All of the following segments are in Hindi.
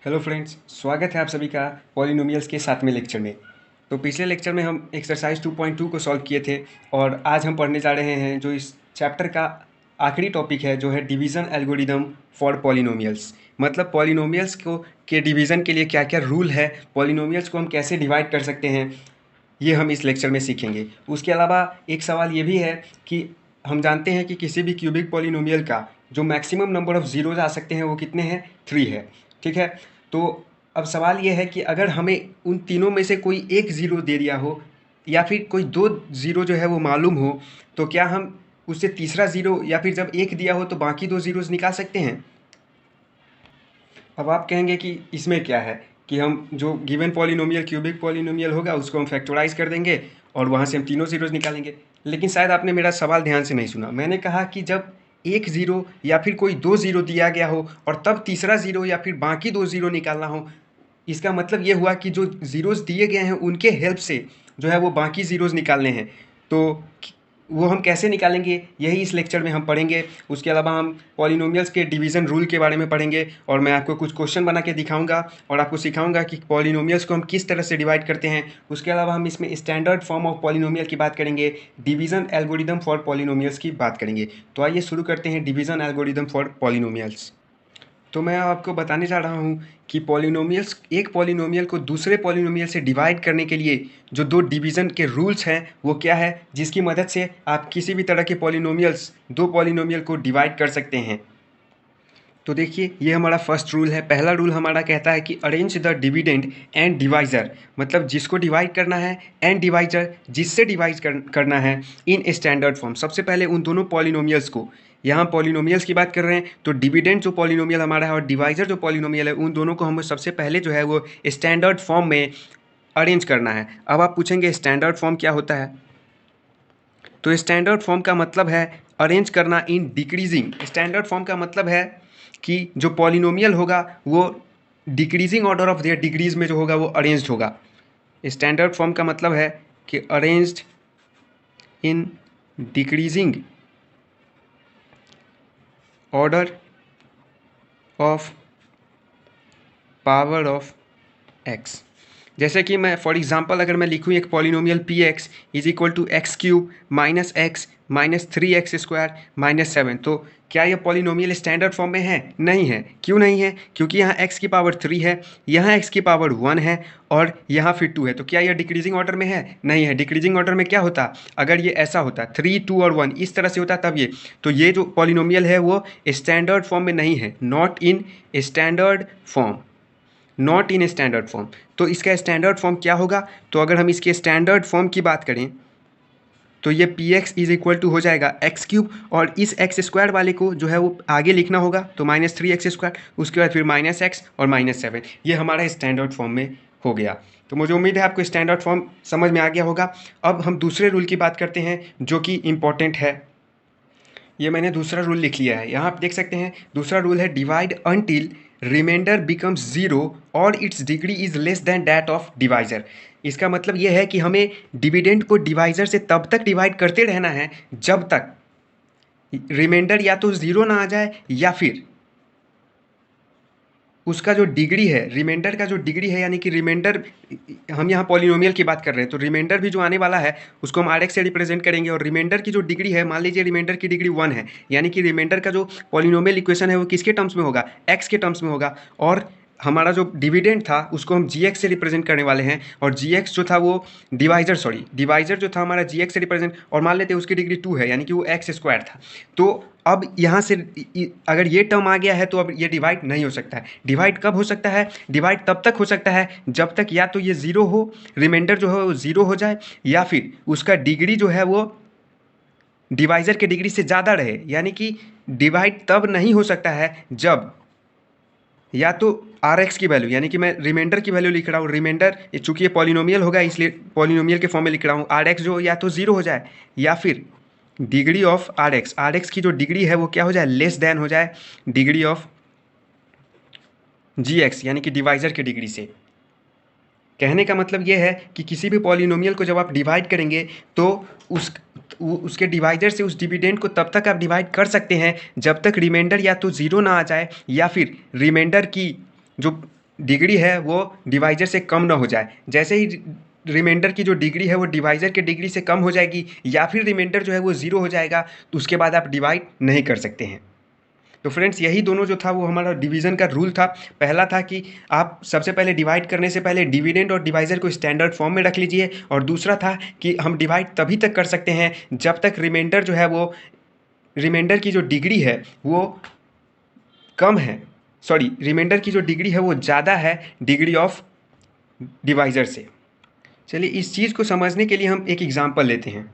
हेलो फ्रेंड्स, स्वागत है आप सभी का पॉलिनोमियल्स के 7वें लेक्चर में। तो पिछले लेक्चर में हम एक्सरसाइज 2.2 को सॉल्व किए थे और आज हम पढ़ने जा रहे हैं जो इस चैप्टर का आखिरी टॉपिक है, जो है डिवीज़न एल्गोरिदम फॉर पॉलिनोमियल्स। मतलब पॉलिनोमियल्स को के डिवीज़न के लिए क्या क्या रूल है, पॉलिनोमियल्स को हम कैसे डिवाइड कर सकते हैं, ये हम इस लेक्चर में सीखेंगे। उसके अलावा एक सवाल ये भी है कि हम जानते हैं कि किसी भी क्यूबिक पॉलिनोमियल का जो मैक्सिमम नंबर ऑफ़ ज़ीरोज़ आ सकते हैं वो कितने हैं, 3 है। ठीक है, तो अब सवाल ये है कि अगर हमें उन तीनों में से कोई एक ज़ीरो दे दिया हो या फिर कोई 2 ज़ीरो जो है वो मालूम हो, तो क्या हम उससे तीसरा ज़ीरो या फिर जब एक दिया हो तो बाकी 2 ज़ीरोज़ निकाल सकते हैं? अब आप कहेंगे कि इसमें क्या है कि हम जो गिवन पॉलिनोमियल क्यूबिक पॉलिनोमियल होगा उसको हम फैक्टराइज कर देंगे और वहाँ से हम तीनों ज़ीरोज़ निकालेंगे। लेकिन शायद आपने मेरा सवाल ध्यान से नहीं सुना। मैंने कहा कि जब एक ज़ीरो या फिर कोई 2 ज़ीरो दिया गया हो और तब तीसरा ज़ीरो या फिर बाकी 2 ज़ीरो निकालना हो, इसका मतलब ये हुआ कि जो ज़ीरोज़ दिए गए हैं उनके हेल्प से जो है वो बाकी ज़ीरोज़ निकालने हैं। तो वो हम कैसे निकालेंगे, यही इस लेक्चर में हम पढ़ेंगे। उसके अलावा हम पॉलिनोमियल्स के डिवीज़न रूल के बारे में पढ़ेंगे और मैं आपको कुछ क्वेश्चन बना के दिखाऊंगा और आपको सिखाऊंगा कि पॉलिनोमियल्स को हम किस तरह से डिवाइड करते हैं। उसके अलावा हम इसमें स्टैंडर्ड फॉर्म ऑफ पॉलिनोमियल की बात करेंगे, डिवीज़न एल्गोरिदम फॉर पॉलिनोमियल्स की बात करेंगे। तो आइए शुरू करते हैं डिवीज़न एल्गोरिदम फॉर पॉलिनोमियल्स। तो मैं आपको बताने जा रहा हूँ कि पॉलिनोमियल्स, एक पॉलिनोमियल को दूसरे पॉलिनोमियल से डिवाइड करने के लिए जो 2 डिवीज़न के रूल्स हैं वो क्या है, जिसकी मदद से आप किसी भी तरह के पॉलिनोमियल्स, 2 पॉलिनोमियल को डिवाइड कर सकते हैं। तो देखिए, ये हमारा फर्स्ट रूल है। पहला रूल हमारा कहता है कि arrange the dividend and divisor, मतलब जिसको डिवाइड करना है, एंड डिवाइज़र जिससे डिवाइड करना है, इन स्टैंडर्ड फॉर्म। सबसे पहले उन दोनों पॉलिनोमियल्स को, यहाँ पॉलिनोमियल्स की बात कर रहे हैं तो डिविडेंड जो पॉलिनोमियल हमारा है और डिवाइज़र जो पॉलिनोमियल है, उन दोनों को हमें सबसे पहले जो है वो स्टैंडर्ड फॉर्म में अरेंज करना है। अब आप पूछेंगे स्टैंडर्ड फॉर्म क्या होता है? तो स्टैंडर्ड फॉर्म का मतलब है अरेंज करना इन डिक्रीजिंग। स्टैंडर्ड फॉर्म का मतलब है कि जो पॉलिनोमियल होगा वो decreasing order of their degrees में जो होगा वो अरेंज्ड होगा। स्टैंडर्ड फॉर्म का मतलब है कि arranged in decreasing order of power of x. जैसे कि मैं फॉर एग्जांपल अगर मैं लिखूँ एक polynomial p x is equal to x cube minus x minus 3x square minus 7, तो क्या यह पॉलिनोमियल स्टैंडर्ड फॉर्म में है? नहीं है। क्यों नहीं है? क्योंकि यहाँ x की पावर 3 है, यहाँ x की पावर 1 है और यहाँ फिर 2 है। तो क्या यह डिक्रीजिंग ऑर्डर में है? नहीं है। डिक्रीजिंग ऑर्डर में क्या होता, अगर ये ऐसा होता 3, 2 और 1 इस तरह से होता तब ये, तो ये जो पॉलिनोमियल है वो स्टैंडर्ड फॉर्म में नहीं है। Not in standard form, not in standard form. तो इसका स्टैंडर्ड फॉर्म क्या होगा? तो अगर हम इसके स्टैंडर्ड फॉर्म की बात करें तो ये p x is equal to हो जाएगा एक्स क्यूब और इस एक्स स्क्वायर वाले को जो है वो आगे लिखना होगा, तो माइनस 3x स्क्वायर, उसके बाद फिर माइनस एक्स और माइनस 7। ये हमारा स्टैंडर्ड फॉर्म में हो गया। तो मुझे उम्मीद है आपको स्टैंडर्ड फॉर्म समझ में आ गया होगा। अब हम दूसरे रूल की बात करते हैं जो कि इम्पॉर्टेंट है। ये मैंने दूसरा रूल लिख लिया है, यहाँ आप देख सकते हैं। दूसरा रूल है divide until remainder becomes zero और its degree is less than that of divisor. इसका मतलब ये है कि हमें डिविडेंड को डिवाइज़र से तब तक डिवाइड करते रहना है जब तक रिमाइंडर या तो ज़ीरो ना आ जाए या फिर उसका जो डिग्री है, रिमाइंडर का जो डिग्री है, यानी कि रिमाइंडर, हम यहाँ पॉलिनोमियल की बात कर रहे हैं तो रिमाइंडर भी जो आने वाला है उसको हम आर से रिप्रेजेंट करेंगे और रिमाइंडर की जो डिग्री है, मान लीजिए रिमाइंडर की डिग्री 1 है, यानी कि रिमाइंडर का जो पॉलिनोमियल इक्वेशन है वो किसके टर्म्स में होगा? एक्स के टर्म्स में होगा। और हमारा जो डिविडेंड था उसको हम जी से रिप्रेजेंट करने वाले हैं और जी जो था वो डिवाइज़र जो था हमारा जी से रिप्रेजेंट, और मान लेते हैं उसकी डिग्री 2 है, यानी कि वो एक्स स्क्वायर था। तो अब यहाँ से अगर ये टर्म आ गया है तो अब ये डिवाइड नहीं हो सकता है। डिवाइड कब हो सकता है? डिवाइड तब तक हो सकता है जब तक या तो ये ज़ीरो हो, रिमाइंडर जो है वो ज़ीरो हो जाए, या फिर उसका डिग्री जो है वो डिवाइज़र के डिग्री से ज़्यादा रहे। यानी कि डिवाइड तब नहीं हो सकता है जब या तो आर एक्स की वैल्यू, यानी कि मैं रिमाइंडर की वैल्यू लिख रहा हूँ, रिमाइंडर चूंकि ये पॉलिनोमियल होगा इसलिए पॉलिनोमियल के फॉर्म में लिख रहा हूँ, आर एक्स जो या तो ज़ीरो हो जाए या फिर डिग्री ऑफ आर एक्स की जो डिग्री है वो क्या हो जाए? लेस देन हो जाए डिग्री ऑफ जी एक्स, यानी कि डिवाइज़र की डिग्री से। कहने का मतलब ये है कि किसी भी पॉलिनोमियल को जब आप डिवाइड करेंगे तो उसके डिवाइज़र से उस डिविडेंड को तब तक आप डिवाइड कर सकते हैं जब तक रिमाइंडर या तो ज़ीरो ना आ जाए या फिर रिमाइंडर की जो डिग्री है वो डिवाइजर से कम ना हो जाए। जैसे ही रिमाइंडर की जो डिग्री है वो डिवाइजर के डिग्री से कम हो जाएगी या फिर रिमाइंडर जो है वो ज़ीरो हो जाएगा, तो उसके बाद आप डिवाइड नहीं कर सकते हैं। तो फ्रेंड्स यही दोनों जो था वो हमारा डिवीज़न का रूल था। पहला था कि आप सबसे पहले डिवाइड करने से पहले डिविडेंड और डिवाइज़र को स्टैंडर्ड फॉर्म में रख लीजिए, और दूसरा था कि हम डिवाइड तभी तक कर सकते हैं जब तक रिमाइंडर जो है वो रिमाइंडर की जो डिग्री है वो कम है, सॉरी रिमाइंडर की जो डिग्री है वो ज़्यादा है डिग्री ऑफ डिवाइज़र से। चलिए इस चीज़ को समझने के लिए हम एक एग्जांपल लेते हैं।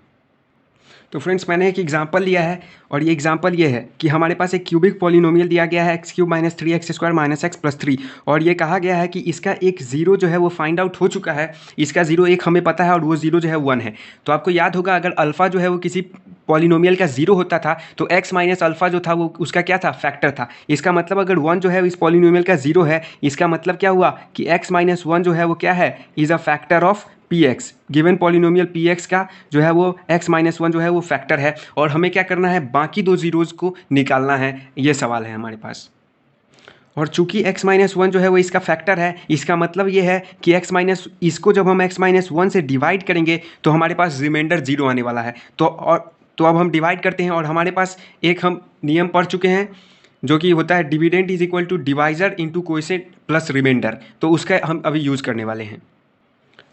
तो फ्रेंड्स मैंने एक एग्जांपल लिया है, और ये एग्जांपल ये है कि हमारे पास एक क्यूबिक पॉलिनोमियल दिया गया है x³ - 3x² - x+3, और ये कहा गया है कि इसका एक ज़ीरो जो है वो फाइंड आउट हो चुका है। इसका ज़ीरो एक हमें पता है और वो ज़ीरो जो है 1 है। तो आपको याद होगा अगर अल्फ़ा जो है वो किसी पॉलिनोमियल का ज़ीरो होता था तो x माइनस अल्फ़ा जो था वो उसका क्या था, फैक्टर था। इसका मतलब अगर 1 जो है इस पॉलिनोमियल का ज़ीरो है, इसका मतलब क्या हुआ कि x - 1 जो है वो क्या है, is a factor of px। Given polynomial px का जो है वो x - 1 जो है वो फैक्टर है, और हमें क्या करना है, बाकी दो ज़ीरोज़ को निकालना है। ये सवाल है हमारे पास। और चूंकि x - 1 जो है वो इसका फैक्टर है, इसका मतलब ये है कि इसको जब हम x - 1 से डिवाइड करेंगे तो हमारे पास रिमाइंडर जीरो आने वाला है। तो अब हम डिवाइड करते हैं, और हमारे पास एक हम नियम पढ़ चुके हैं जो कि होता है dividend is equal to divisor into coefficient plus remainder. तो उसका हम अभी यूज़ करने वाले हैं।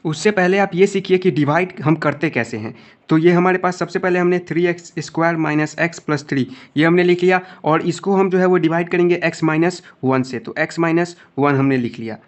उससे पहले आप ये सीखिए कि डिवाइड हम करते कैसे हैं। तो ये हमारे पास सबसे पहले हमने 3x² - x+3 ये हमने लिख लिया, और इसको हम जो है वो डिवाइड करेंगे x - 1 से। तो x - 1 हमने लिख लिया,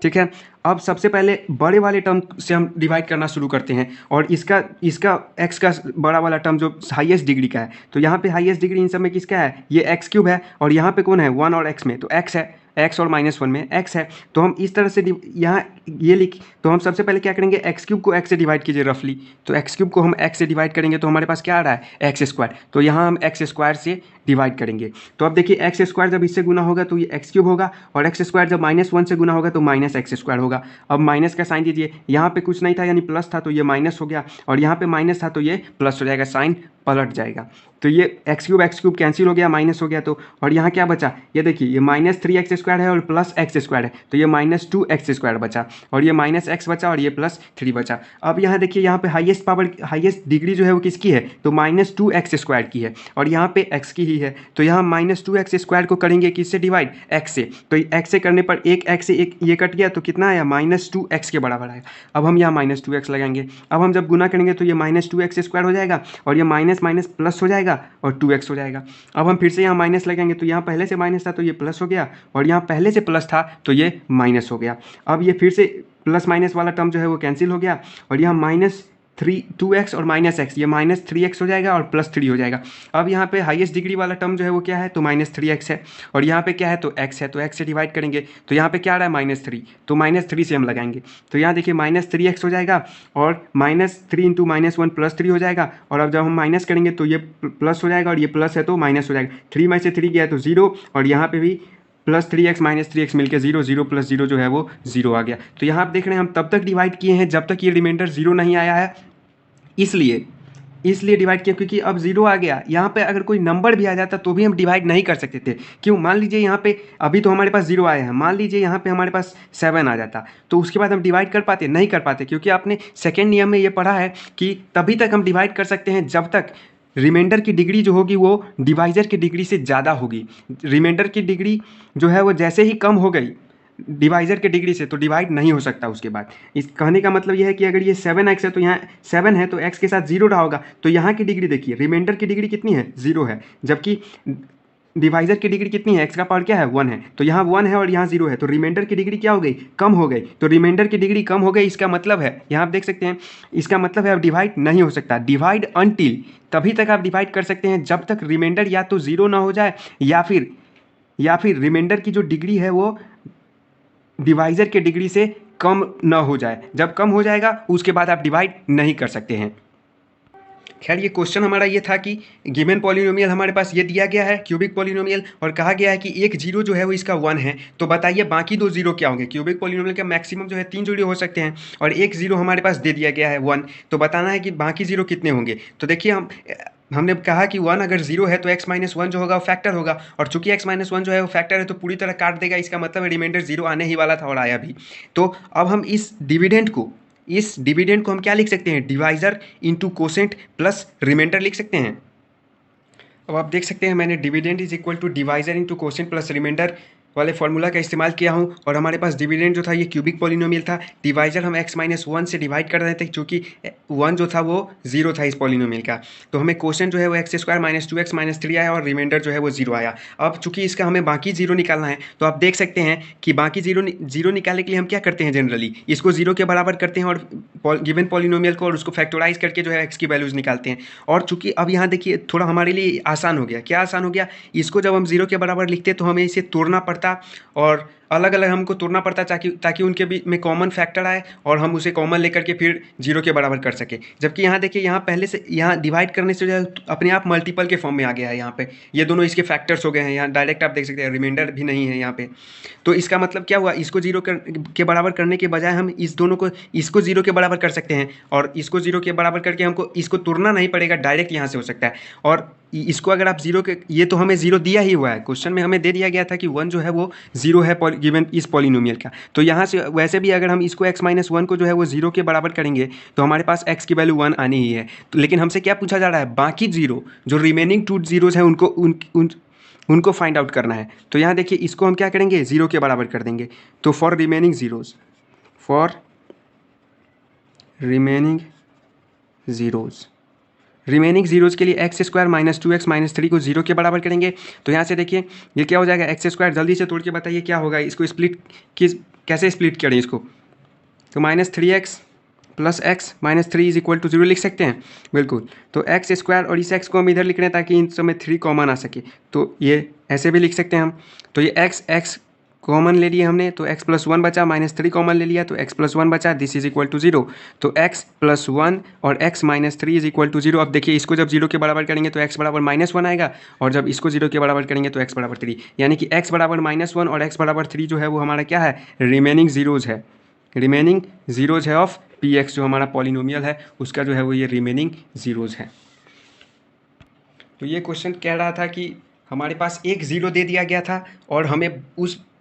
ठीक है। अब सबसे पहले बड़े वाले टर्म से हम डिवाइड करना शुरू करते हैं, और इसका इसका x का बड़ा वाला टर्म जो हाईएस्ट डिग्री का है, तो यहाँ पे हाईएस्ट डिग्री इन सब में किसका है, ये x³ है, और यहाँ पे कौन है, 1 और x में, तो x है, x और -1 में x है। तो हम इस तरह से यहाँ ये लिख, तो हम सबसे पहले क्या करेंगे, x³ को x से डिवाइड कीजिए रफली। तो x³ को हम x से डिवाइड करेंगे तो हमारे पास क्या आ रहा है, x²। तो यहाँ हम x² से डिवाइड करेंगे। तो अब देखिए x² जब इससे गुना होगा तो ये x³ होगा, और x² जब -1 से गुना होगा तो -x² होगा। अब माइनस का साइन दीजिए, यहाँ पे कुछ नहीं था यानी प्लस था तो ये माइनस हो गया, और यहाँ पे माइनस था तो ये प्लस हो जाएगा, साइन पलट जाएगा। तो ये x³ कैंसिल हो गया, माइनस हो गया, तो और यहाँ क्या बचा, ये देखिए ये -3x² है और प्लस x² है, तो ये -2x² बचा, और ये -x बचा, और ये +3 बचा। अब यहाँ देखिए यहाँ पे हाईएस्ट डिग्री जो है वो किसकी है, तो -2x² की है, और यहाँ पे x की ही है। तो यहाँ -2x² को करेंगे किससे डिवाइड, x से। तो x से करने पर एक x से एक ये कट गया तो कितना आया, -2x के बराबर आएगा। अब हम यहाँ -2x लगाएंगे। अब हम जब गुना करेंगे तो ये -2x² हो जाएगा, और ये माइनस माइनस प्लस हो जाएगा, और 2x हो जाएगा। अब हम फिर से यहाँ माइनस लगाएंगे, तो यहाँ पहले से माइनस था तो ये प्लस हो गया, और यहाँ पहले से प्लस था तो ये माइनस हो गया। अब ये फिर से प्लस माइनस वाला टर्म जो है वो कैंसिल हो गया, और यहाँ -2x और -x, ये -3x हो जाएगा और +3 हो जाएगा। अब यहाँ पे हाईएस्ट डिग्री वाला टर्म जो है वो क्या है, तो -3x है, और यहाँ पे क्या है, तो x है, तो x से डिवाइड करेंगे तो यहाँ पे क्या आ रहा है, -3, तो -3 से हम लगाएंगे। तो यहाँ देखिए -3x हो जाएगा, और -3 × -1 +3 हो जाएगा, और अब जब हम माइनस करेंगे तो ये प्लस हो जाएगा, और ये प्लस है तो माइनस हो जाएगा। 3 में से 3 गया तो 0, और यहाँ पे भी +3x -3x मिलकर 0, 0 + 0 जो है वो 0 आ गया। तो यहाँ आप देख रहे हैं हम तब तक डिवाइड किए हैं जब तक ये रिमाइंडर 0 नहीं आया है, इसलिए डिवाइड किया, क्योंकि अब 0 आ गया। यहाँ पे अगर कोई नंबर भी आ जाता तो भी हम डिवाइड नहीं कर सकते थे। क्यों, मान लीजिए यहाँ पे अभी तो हमारे पास 0 आया है, मान लीजिए यहाँ पे हमारे पास 7 आ जाता तो उसके बाद हम डिवाइड कर पाते, नहीं कर पाते, क्योंकि आपने सेकेंड नियम में ये पढ़ा है कि तभी तक हम डिवाइड कर सकते हैं जब तक रिमाइंडर की डिग्री जो होगी वो डिवाइजर की डिग्री से ज़्यादा होगी। रिमाइंडर की डिग्री जो है वो जैसे ही कम हो गई डिवाइजर के डिग्री से तो डिवाइड नहीं हो सकता उसके बाद। इस कहने का मतलब यह है कि अगर ये 7x है तो यहाँ 7 है तो x के साथ 0 रहा होगा, तो यहाँ की डिग्री देखिए, रिमाइंडर की डिग्री कितनी है, 0 है, जबकि डिवाइजर की डिग्री कितनी है, x का पावर क्या है, 1 है, तो यहाँ 1 है और यहाँ 0 है, तो रिमाइंडर की डिग्री क्या हो गई, कम हो गई। तो रिमाइंडर की डिग्री कम हो गई, इसका मतलब है, यहाँ आप देख सकते हैं, इसका मतलब है अब डिवाइड नहीं हो सकता। डिवाइड अनटिल, तभी तक आप डिवाइड कर सकते हैं जब तक रिमाइंडर या तो 0 ना हो जाए, या फिर रिमाइंडर की जो डिग्री है वो डिवाइजर के डिग्री से कम ना हो जाए। जब कम हो जाएगा उसके बाद आप डिवाइड नहीं कर सकते हैं। खैर ये क्वेश्चन हमारा ये था कि गिवन पॉलिनोमियल हमारे पास ये दिया गया है क्यूबिक पॉलिनोमियल, और कहा गया है कि एक जीरो जो है वो इसका 1 है, तो बताइए बाकी दो जीरो क्या होंगे। क्यूबिक पॉलिनोमियल का मैक्सिमम जो है 3 जीरो हो सकते हैं, और एक जीरो हमारे पास दे दिया गया है 1, तो बताना है कि बाकी जीरो कितने होंगे। तो देखिए हम हमने कहा कि 1 अगर 0 है तो x माइनस 1 जो होगा वो फैक्टर होगा, और चूंकि x माइनस 1 जो है वो फैक्टर है तो पूरी तरह काट देगा, इसका मतलब रिमाइंडर 0 आने ही वाला था और आया भी। तो अब हम इस डिविडेंड को हम क्या लिख सकते हैं, divisor into quotient plus remainder लिख सकते हैं। अब आप देख सकते हैं मैंने dividend is equal to divisor into quotient plus remainder वाले फॉर्मूला का इस्तेमाल किया हूं, और हमारे पास डिविडेंड जो था ये क्यूबिक पॉलिनोमियल था, डिवाइजर हम x माइनस 1 से डिवाइड कर रहे थे क्योंकि 1 जो था वो 0 था इस पॉलिनोमियल का, तो हमें क्वोशंट जो है वो x square minus 2x minus 3 आया और रिमाइंडर जो है वो 0 आया। अब चूंकि इसका हमें बाकी 0 निकालना है, तो आप देख सकते हैं कि बाकी जीरो निकालने के लिए हम क्या करते हैं, जनरली इसको 0 के बराबर करते हैं और गिवन पॉलिनोमियल को और उसको फैक्टराइज करके जो है x की वैल्यूज निकालते हैं। और चूंकि अब यहाँ देखिए थोड़ा हमारे लिए आसान हो गया, क्या आसान हो गया, इसको जब हम 0 के बराबर लिखते तो हमें इसे तोड़ना पड़ता और अलग अलग हमको तोड़ना पड़ता ताकि उनके बीच में कॉमन फैक्टर आए और हम उसे कॉमन लेकर के फिर 0 के बराबर कर सके। जबकि यहाँ देखिए यहाँ पहले से यहाँ डिवाइड करने से जो है अपने आप मल्टीपल के फॉर्म में आ गया है, यहाँ पे ये दोनों इसके फैक्टर्स हो गए हैं, यहाँ डायरेक्ट आप देख सकते हैं रिमाइंडर भी नहीं है यहाँ पे। तो इसका मतलब क्या हुआ, इसको 0 के बराबर करने के बजाय हम इस दोनों को इसको 0 के बराबर कर सकते हैं, और इसको 0 के बराबर करके हमको इसको तोड़ना नहीं पड़ेगा, डायरेक्ट यहाँ से हो सकता है। और इसको अगर आप 0 के, ये तो हमें 0 दिया ही हुआ है, क्वेश्चन में हमें दे दिया गया था कि 1 जो है वो 0 है गिवन इस पॉलिनोमियल का। तो यहाँ से वैसे भी अगर हम इसको x माइनस 1 को जो है वो 0 के बराबर करेंगे तो हमारे पास x की वैल्यू 1 आनी ही है। तो लेकिन हमसे क्या पूछा जा रहा है, बाकी 0 जो रिमेनिंग 2 जीरोज हैं उनको फाइंड आउट करना है। तो यहाँ देखिए इसको हम क्या करेंगे, 0 के बराबर कर देंगे। तो फॉर रिमेनिंग जीरोज़ के लिए x square minus 2x minus 3 को 0 के बराबर करेंगे। तो यहाँ से देखिए ये क्या हो जाएगा, एक्स स्क्वायर, जल्दी से तोड़ के बताइए क्या होगा, इसको स्प्लिट कैसे स्प्लिट करें इसको। तो minus 3x plus x minus 3 is equal to 0 लिख सकते हैं, बिल्कुल। तो एक्स स्क्वायर और इस x को हम इधर लिख रहे हैं ताकि इन सब में 3 कॉमन आ सके, तो ये ऐसे भी लिख सकते हैं हम। तो ये x कॉमन ले लिए हमने, तो x प्लस 1 बचा, माइनस 3 कॉमन ले लिया तो x प्लस 1 बचा, दिस इज इक्वल टू 0। तो x प्लस 1 और x minus 3 is equal to 0। अब देखिए इसको जब 0 के बराबर करेंगे तो x बराबर माइनस 1 आएगा, और जब इसको 0 के बराबर करेंगे तो x बराबर 3, यानी कि x बराबर माइनस 1 और x बराबर 3 जो है वो हमारा क्या है, रिमेनिंग जीरोज़ है ऑफ px, जो हमारा पॉलिनोमियल है उसका जो है वो ये रिमेनिंग जीरोज़ है। तो ये क्वेश्चन कह रहा था कि हमारे पास एक 0 दे दिया गया था और हमें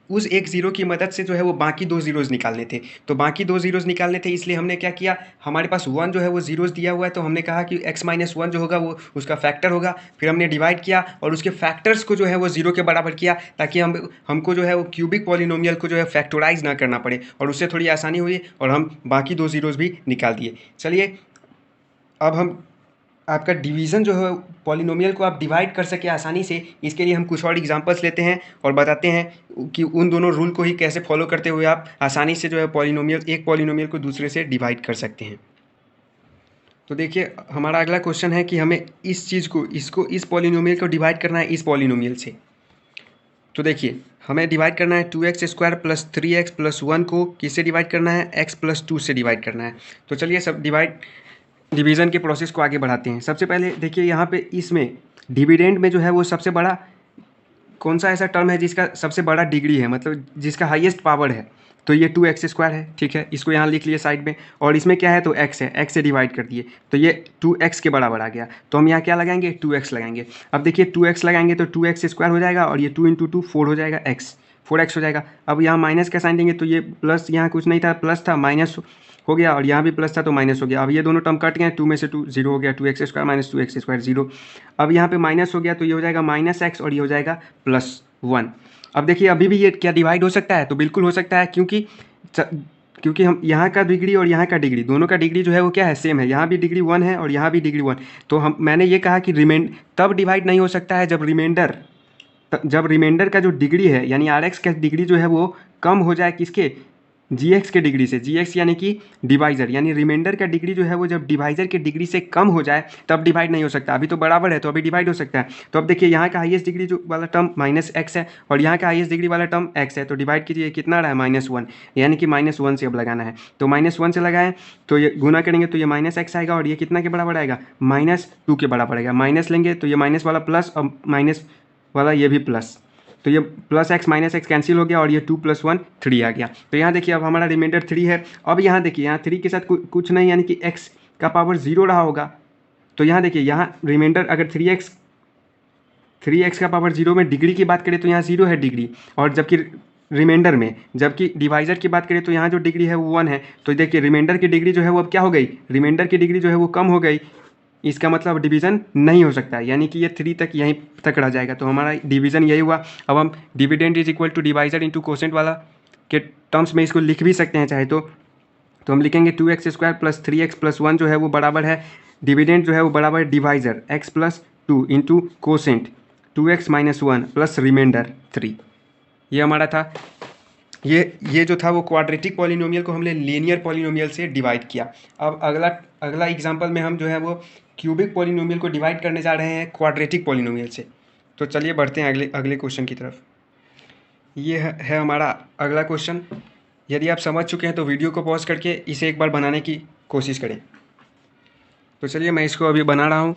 उस एक 0 की मदद से जो है वो बाकी 2 जीरोज़ निकालने थे। तो बाकी 2 जीरोज़ निकालने थे, इसलिए हमने क्या किया, हमारे पास 1 जो है वो जीरोज़ दिया हुआ है, तो हमने कहा कि x माइनस 1 जो होगा वो उसका फैक्टर होगा। फिर हमने डिवाइड किया और उसके फैक्टर्स को जो है वो 0 के बराबर किया ताकि हमको जो है वो क्यूबिक पॉलिनोमियल को जो है फैक्टराइज ना करना पड़े, और उससे थोड़ी आसानी हुई और हम बाकी 2 जीरोज़ भी निकाल दिए। चलिए अब हम आपका डिवीज़न जो है पॉलिनोमियल को आप डिवाइड कर सके आसानी से, इसके लिए हम कुछ और एग्जांपल्स लेते हैं और बताते हैं कि उन दोनों रूल को ही कैसे फॉलो करते हुए आप आसानी से जो है एक पॉलिनोमियल को दूसरे से डिवाइड कर सकते हैं। तो देखिए हमारा अगला क्वेश्चन है कि हमें इस पॉलिनोमियल को डिवाइड करना है इस पॉलिनोमियल से। तो देखिए हमें डिवाइड करना है 2x square plus 3x plus 1 को किससे डिवाइड करना है, x प्लस 2 से डिवाइड करना है। तो चलिए सब डिवीज़न के प्रोसेस को आगे बढ़ाते हैं। सबसे पहले देखिए यहाँ पे इसमें डिविडेंड में जो है वो सबसे बड़ा कौन सा ऐसा टर्म है जिसका सबसे बड़ा डिग्री है, मतलब जिसका हाईएस्ट पावर है, तो ये 2x स्क्वायर है, ठीक है, इसको यहाँ लिख लिए साइड में। और इसमें क्या है, तो x है, x से डिवाइड कर दिए तो ये 2x के बराबर आ गया। तो हम यहाँ क्या लगाएंगे, 2x लगाएंगे। अब देखिए 2x लगाएंगे तो 2x स्क्वायर हो जाएगा और ये 2 इंटू 2 4 हो जाएगा, 4x हो जाएगा। अब यहाँ माइनस का साइन देंगे तो ये प्लस, यहाँ कुछ नहीं था प्लस था, माइनस हो गया, और यहाँ भी प्लस था तो माइनस हो गया। अब ये दोनों टर्म कट गए, 2 में से 2 0 हो गया, 2x square minus 2x square 0। अब यहाँ पे माइनस हो गया तो ये हो जाएगा माइनस x और ये हो जाएगा प्लस 1। अब देखिए अभी भी ये क्या डिवाइड हो सकता है, तो बिल्कुल हो सकता है, क्योंकि हम यहाँ का डिग्री और यहाँ का डिग्री, दोनों का डिग्री जो है वो क्या है, सेम है। यहाँ भी डिग्री 1 है और यहाँ भी डिग्री 1। तो मैंने ये कहा कि तब डिवाइड नहीं हो सकता है जब रिमाइंडर का जो डिग्री है यानी Rx का डिग्री जो है वो कम हो जाए किसके, Gx के डिग्री से। Gx यानी कि डिवाइजर, यानी रिमाइंडर का डिग्री जो है वो जब डिवाइजर के डिग्री से कम हो जाए तब डिवाइड नहीं हो सकता। अभी तो बराबर है तो अभी डिवाइड हो सकता है। तो अब देखिए यहाँ का हाईएस्ट डिग्री जो वाला टर्म -x है और यहाँ का हाईएस्ट डिग्री वाला टर्म x है, तो डिवाइड कीजिए कितना रहा है, -1, यानी कि -1 से अब लगाना है। तो -1 से लगाएं तो ये गुना करेंगे तो ये -x आएगा और ये कितना के बराबर आएगा, -2 के बराबर आएगा। माइनस लेंगे तो ये माइनस वाला प्लस और माइनस वाला ये भी प्लस, तो ये plus x minus x cancel हो गया और ये 2 + 1 3 आ गया। तो यहाँ देखिए अब हमारा रिमाइंडर 3 है। अब यहाँ देखिए यहाँ 3 के साथ कुछ नहीं, यानी कि x का पावर 0 रहा होगा, तो यहाँ देखिए, यहाँ रिमाइंडर अगर 3x का पावर 0 में डिग्री की बात करें तो यहाँ 0 है डिग्री, और जबकि रिमाइंडर में, जबकि डिवाइजर की बात करें तो यहाँ जो डिग्री है वो 1 है। तो देखिए रिमाइंडर की डिग्री जो है वो अब क्या हो गई, रिमाइंडर की डिग्री जो है वो कम हो गई। इसका मतलब डिवीज़न नहीं हो सकता, यानी कि ये 3 तक यहीं तक रह जाएगा। तो हमारा डिवीज़न यही हुआ। अब हम dividend is equal to divisor into quotient वाला के टर्म्स में इसको लिख भी सकते हैं चाहे तो हम लिखेंगे 2x² प्लस 3x प्लस 1 जो है वो बराबर है, डिविडेंड जो है वो बराबर है divisor x plus 2 into quotient 2x minus 1 plus remainder 3। ये हमारा था। ये जो था वो क्वाड्रेटिक पॉलिनोमियल को हमने लीनियर पॉलिनोमियल से डिवाइड किया। अब अगला एग्जांपल में हम जो है वो क्यूबिक पॉलिनोमियल को डिवाइड करने जा रहे हैं क्वाड्रेटिक पॉलिनोमियल से। तो चलिए बढ़ते हैं अगले क्वेश्चन की तरफ। ये है हमारा अगला क्वेश्चन। यदि आप समझ चुके हैं तो वीडियो को पॉज करके इसे एक बार बनाने की कोशिश करें। तो चलिए मैं इसको अभी बना रहा हूँ।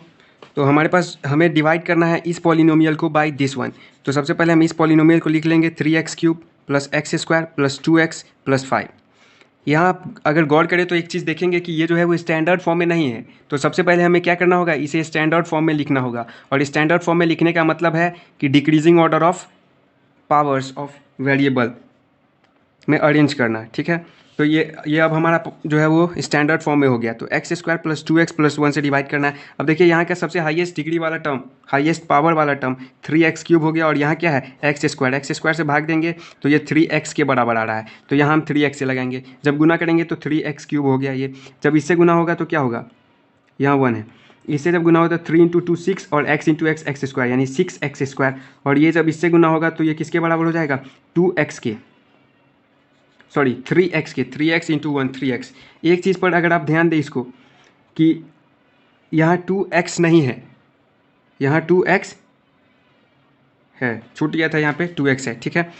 तो हमारे पास हमें डिवाइड करना है इस पॉलिनोमियल को बाय दिस वन। तो सबसे पहले हम इस पॉलिनोमियल को लिख लेंगे 3x³ plus x² plus 2x plus 5। यहाँ आप अगर गौर करें तो एक चीज़ देखेंगे कि ये जो है वो स्टैंडर्ड फॉर्म में नहीं है। तो सबसे पहले हमें क्या करना होगा, इसे स्टैंडर्ड फॉर्म में लिखना होगा। और स्टैंडर्ड फॉर्म में लिखने का मतलब है कि decreasing order of powers of variable में अरेंज करना, ठीक है। तो ये अब हमारा जो है वो स्टैंडर्ड फॉर्म में हो गया। तो x² प्लस 2x प्लस 1 से डिवाइड करना है। अब देखिए यहाँ का सबसे हाईएस्ट डिग्री वाला टर्म, हाईएस्ट पावर वाला टर्म 3x³ हो गया, और यहाँ क्या है x² से भाग देंगे तो ये 3x के बराबर आ रहा है। तो यहाँ हम 3x से लगाएंगे, जब गुना करेंगे तो 3x³ हो गया। ये जब इससे गुना होगा तो क्या होगा, यहाँ 1 है, इससे जब गुना होगा तो 3 इंटू 2 6 और x इंटू एक्स x² यानी 6x²। और ये जब इससे गुना होगा तो ये किसके बराबर हो जाएगा, 2x के, सॉरी 3x के, 3x इंटू 1 3x। एक चीज़ पर अगर आप ध्यान दें इसको कि यहाँ 2x नहीं है, यहाँ 2x है, छूट गया था, यहाँ पे 2x है, ठीक है।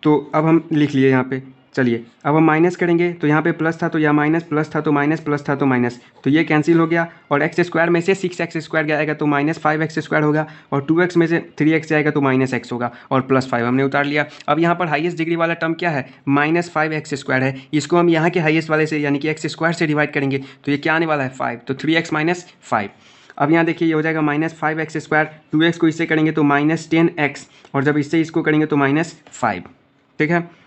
तो अब हम लिख लिए यहाँ पे। चलिए अब हम माइनस करेंगे तो यहाँ पे प्लस था तो यहाँ माइनस, प्लस था तो माइनस, प्लस था तो माइनस, तो ये कैंसिल हो गया। और x² में से 6x² जाएगा तो माइनस 5x² होगा, और 2x में से 3x जाएगा तो माइनस x होगा, और प्लस 5 हमने उतार लिया। अब यहाँ पर हाईएस्ट डिग्री वाला टर्म क्या है, माइनस 5x² है। इसको हम यहाँ के हाईएस्ट वाले से यानी कि x² से डिवाइड करेंगे तो ये क्या आने वाला है 5, तो 3x माइनस 5। अब यहाँ देखिए ये हो जाएगा माइनस 5x², 2x को इससे करेंगे तो माइनस 10x, और जब इससे इसको करेंगे तो माइनस 5, ठीक है।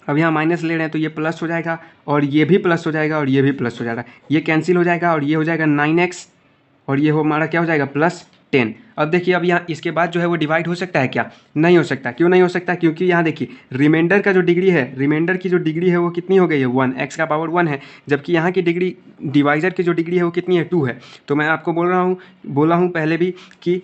अब यहाँ माइनस ले रहे हैं तो ये प्लस हो जाएगा, और ये भी प्लस हो जाएगा, और ये भी प्लस हो जाएगा, ये कैंसिल हो जाएगा, और ये हो जाएगा 9x, और ये हमारा क्या हो जाएगा प्लस 10। अब देखिए अब यहाँ इसके बाद जो है वो डिवाइड हो सकता है क्या, नहीं हो सकता। क्यों नहीं हो सकता, क्योंकि यहाँ देखिए रिमाइंडर का जो डिग्री है, रिमाइंडर की जो डिग्री है वो कितनी हो गई है 1, x का पावर 1 है, जबकि यहाँ की डिग्री डिवाइजर की जो डिग्री है वो कितनी है 2 है। तो मैं आपको बोला हूँ पहले भी कि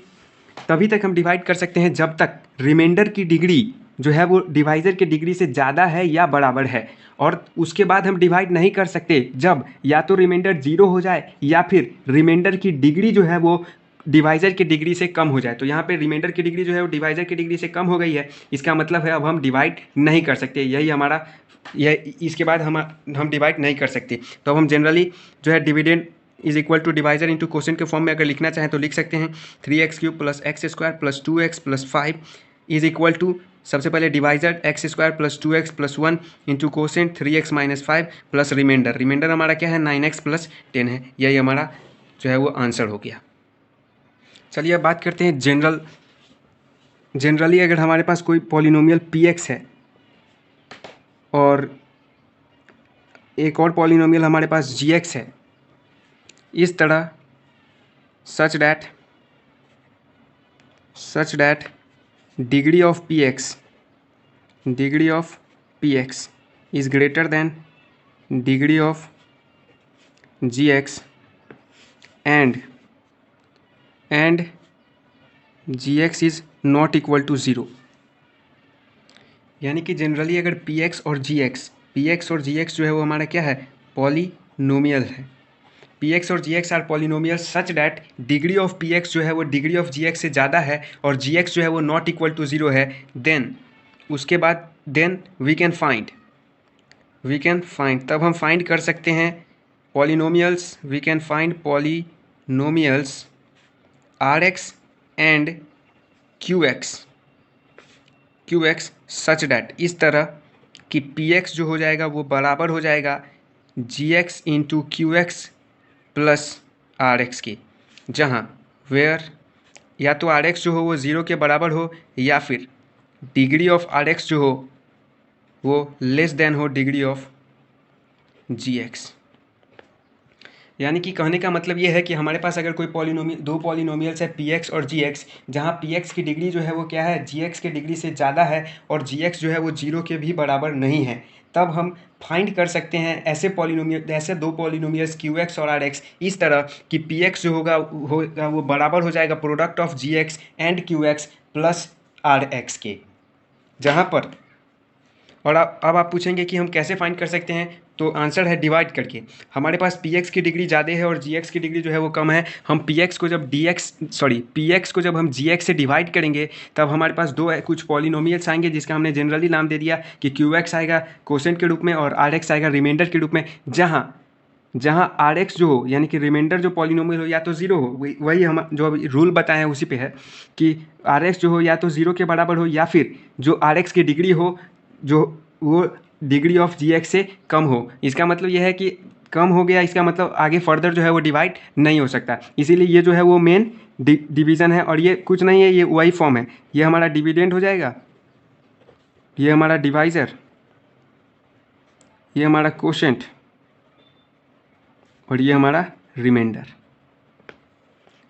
तभी तक हम डिवाइड कर सकते हैं जब तक रिमाइंडर की डिग्री जो है वो डिवाइजर की डिग्री से ज़्यादा है या बराबर है, और उसके बाद हम डिवाइड नहीं कर सकते जब या तो रिमाइंडर 0 हो जाए या फिर रिमाइंडर की डिग्री जो है वो डिवाइजर की डिग्री से कम हो जाए। तो यहाँ पे रिमाइंडर की डिग्री जो है वो डिवाइजर की डिग्री से कम हो गई है, इसका मतलब है अब हम डिवाइड नहीं कर सकते, यही हमारा इसके बाद हम डिवाइड नहीं कर सकते। तो अब हम जनरली जो है dividend is equal to divisor into quotient के फॉर्म में अगर लिखना चाहें तो लिख सकते हैं 3x³ plus x² plus 2x plus 5 is equal to, सबसे पहले divisor x² plus 2x plus 1 into quotient 3x minus 5 plus remainder हमारा क्या है 9x प्लस 10 है। यही हमारा जो है वो आंसर हो गया। चलिए अब बात करते हैं जनरली अगर हमारे पास कोई पॉलिनोमियल px है और एक और पॉलिनोमियल हमारे पास gx है, इस तरह सच that degree of px is greater than degree of gx and gx is not equal to 0। यानी कि जनरली अगर px और gx जो है वो हमारा क्या है पॉलिनोमियल है। px और gx are polynomial such that degree of px जो है वो डिग्री ऑफ gx से ज़्यादा है और gx जो है वो नॉट इक्वल टू 0 है। देन उसके बाद वी कैन फाइंड तब हम फाइंड कर सकते हैं polynomials. We can find polynomials rx and qx such that, इस तरह कि px जो हो जाएगा वो बराबर हो जाएगा gx into qx plus rx के। जहाँ वेयर या तो आर एक्स जो हो वो ज़ीरो के बराबर हो या फिर डिग्री ऑफ आर एक्स जो हो वो लेस देन हो डिग्री ऑफ जी एक्स। यानी कि कहने का मतलब ये है कि हमारे पास अगर कोई पॉलिनोमियल, दो पॉलिनोमियल्स है पी एक्स और जी एक्स, जहाँ पी एक्स की डिग्री जो है वो क्या है, जी एक्स के डिग्री से ज़्यादा है और जी एक्स जो है वो जीरो के भी बराबर नहीं है, तब हम फाइंड कर सकते हैं ऐसे पॉलिनोमियल, ऐसे दो पॉलिनोमियल्स क्यू एक्स और आर एक्स इस तरह कि पी एक्स जो होगा वो बराबर हो जाएगा product of g x and q x plus r x के। जहाँ पर और अब आप पूछेंगे कि हम कैसे फाइंड कर सकते हैं, तो आंसर है डिवाइड करके। हमारे पास पी एक्स की डिग्री ज़्यादा है और जी एक्स की डिग्री जो है वो कम है। हम पी एक्स को जब पी एक्स को जब हम जी एक्स से डिवाइड करेंगे तब हमारे पास कुछ पॉलिनोमियल्स आएंगे जिसका हमने जनरली नाम दे दिया कि क्यू एक्स आएगा कोसेंट के रूप में और आर एक्स आएगा रिमाइंडर के रूप में। जहाँ आर एक्स जो हो यानी कि रिमाइंडर जो पॉलिनोमियल हो या तो ज़ीरो हो, वही हम जो अभी रूल बताए हैं उसी पे है कि आर एक्स जो हो या तो ज़ीरो के बराबर हो या फिर जो आर एक्स की डिग्री हो जो वो डिग्री ऑफ जी एक्स से कम हो। इसका मतलब यह है कि कम हो गया, इसका मतलब आगे फर्दर जो है वो डिवाइड नहीं हो सकता। इसीलिए ये जो है वो मेन डिवीज़न है और ये कुछ नहीं है, ये वही फॉर्म है। ये हमारा डिविडेंड हो जाएगा, ये हमारा डिवाइज़र, ये हमारा कोशेंट और ये हमारा रिमाइंडर।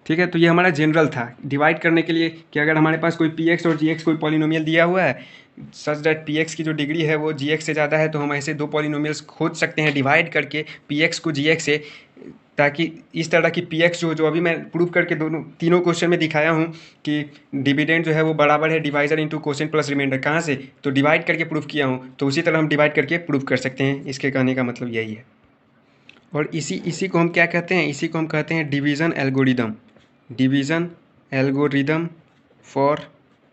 ठीक है, तो ये हमारा जनरल था डिवाइड करने के लिए कि अगर हमारे पास कोई पी एक्स और जी एक्स कोई पॉलिनोमियल दिया हुआ है सच दैट पी एक्स की जो डिग्री है वो जी एक्स से ज़्यादा है, तो हम ऐसे दो पॉलिनोमियल्स खोज सकते हैं डिवाइड करके पी एक्स को जी एक्स से, ताकि इस तरह की पी एक्स जो अभी मैं प्रूव करके तीनों क्वेश्चन में दिखाया हूँ कि डिविडेंड जो है वो बराबर है divisor into quotient plus remainder. कहाँ से, तो डिवाइड करके प्रूव किया हूँ, तो उसी तरह हम डिवाइड करके प्रूव कर सकते हैं। इसके कहने का मतलब यही है। और इसी को हम क्या कहते हैं, इसी को हम कहते हैं division algorithm, division algorithm for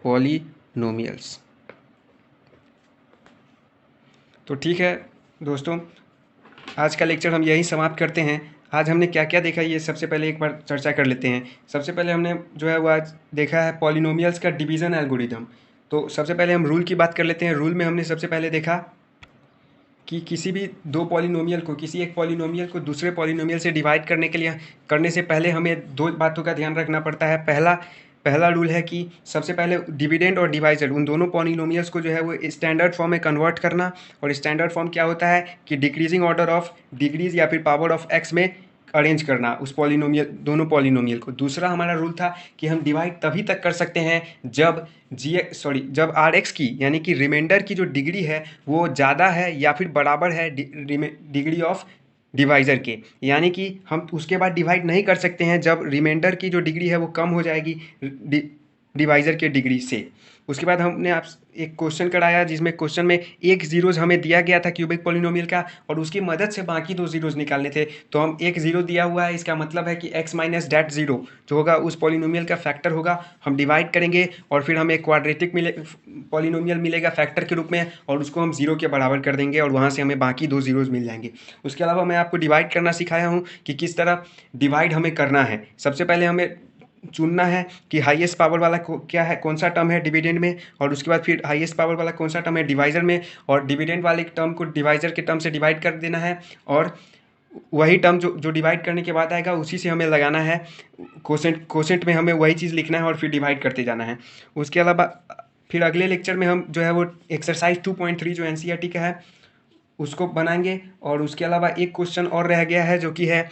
polynomials. तो ठीक है दोस्तों, आज का लेक्चर हम यहीं समाप्त करते हैं। आज हमने क्या क्या देखा ये सबसे पहले एक बार चर्चा कर लेते हैं। सबसे पहले हमने जो है वो आज देखा है पॉलिनोमियल्स का डिवीज़न एल्गोरिदम। तो सबसे पहले हम रूल की बात कर लेते हैं। रूल में हमने सबसे पहले देखा कि किसी भी दो पॉलिनोमियल को, किसी एक पॉलिनोमियल को दूसरे पॉलिनोमियल से डिवाइड करने से पहले हमें दो बातों का ध्यान रखना पड़ता है। पहला रूल है कि सबसे पहले डिविडेंड और डिवाइजर उन दोनों पॉलिनोमियल्स को जो है वो स्टैंडर्ड फॉर्म में कन्वर्ट करना। और स्टैंडर्ड फॉर्म क्या होता है कि डिक्रीजिंग ऑर्डर ऑफ डिग्रीज या फिर पावर ऑफ एक्स में अरेंज करना उस पॉलिनोमियल, दोनों पॉलिनोमियल को। दूसरा हमारा रूल था कि हम डिवाइड तभी तक कर सकते हैं जब आर एक्स की यानी कि रिमाइंडर की जो डिग्री है वो ज़्यादा है या फिर बराबर है डिग्री ऑफ डिवाइज़र के। यानी कि हम उसके बाद डिवाइड नहीं कर सकते हैं जब रिमाइंडर की जो डिग्री है वो कम हो जाएगी डिवाइज़र के डिग्री से। उसके बाद हमने आप एक क्वेश्चन कराया जिसमें क्वेश्चन में एक ज़ीरोज़ हमें दिया गया था क्यूबिक पॉलिनोमियल का और उसकी मदद से बाकी दो ज़ीरोज़ निकालने थे। तो हम एक ज़ीरो दिया हुआ है, इसका मतलब है कि x माइनस डैट ज़ीरो जो होगा उस पॉलिनोमियल का फैक्टर होगा। हम डिवाइड करेंगे और फिर हमें क्वाड्रेटिक पॉलिनोमियल मिलेगा फैक्टर के रूप में और उसको हम ज़ीरो के बराबर कर देंगे और वहाँ से हमें बाकी दो ज़ीरोज़ मिल जाएंगे। उसके अलावा मैं आपको डिवाइड करना सिखाया हूँ कि किस तरह डिवाइड हमें करना है। सबसे पहले हमें चुनना है कि हाईएस्ट पावर वाला क्या है, कौन सा टर्म है डिविडेंड में, और उसके बाद फिर हाईएस्ट पावर वाला कौन सा टर्म है डिवाइज़र में, और डिविडेंड वाले टर्म को डिवाइज़र के टर्म से डिवाइड कर देना है और वही टर्म जो डिवाइड करने के बाद आएगा उसी से हमें लगाना है कोसेंट में, हमें वही चीज़ लिखना है और फिर डिवाइड करते जाना है। उसके अलावा फिर अगले लेक्चर में हम जो है वो एक्सरसाइज 2.3 जो एनसीईआरटी का है उसको बनाएंगे। और उसके अलावा एक क्वेश्चन और रह गया है जो कि है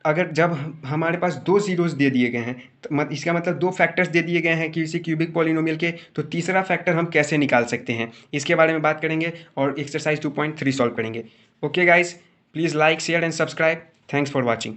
अगर जब हमारे पास दो ज़ीरोज़ दे दिए गए हैं तो इसका मतलब दो फैक्टर्स दे दिए गए हैं किसी क्यूबिक पॉलिनोमियल के, तो तीसरा फैक्टर हम कैसे निकाल सकते हैं इसके बारे में बात करेंगे और एक्सरसाइज 2.3 सॉल्व करेंगे। Okay guys, please like share and subscribe. Thanks for watching.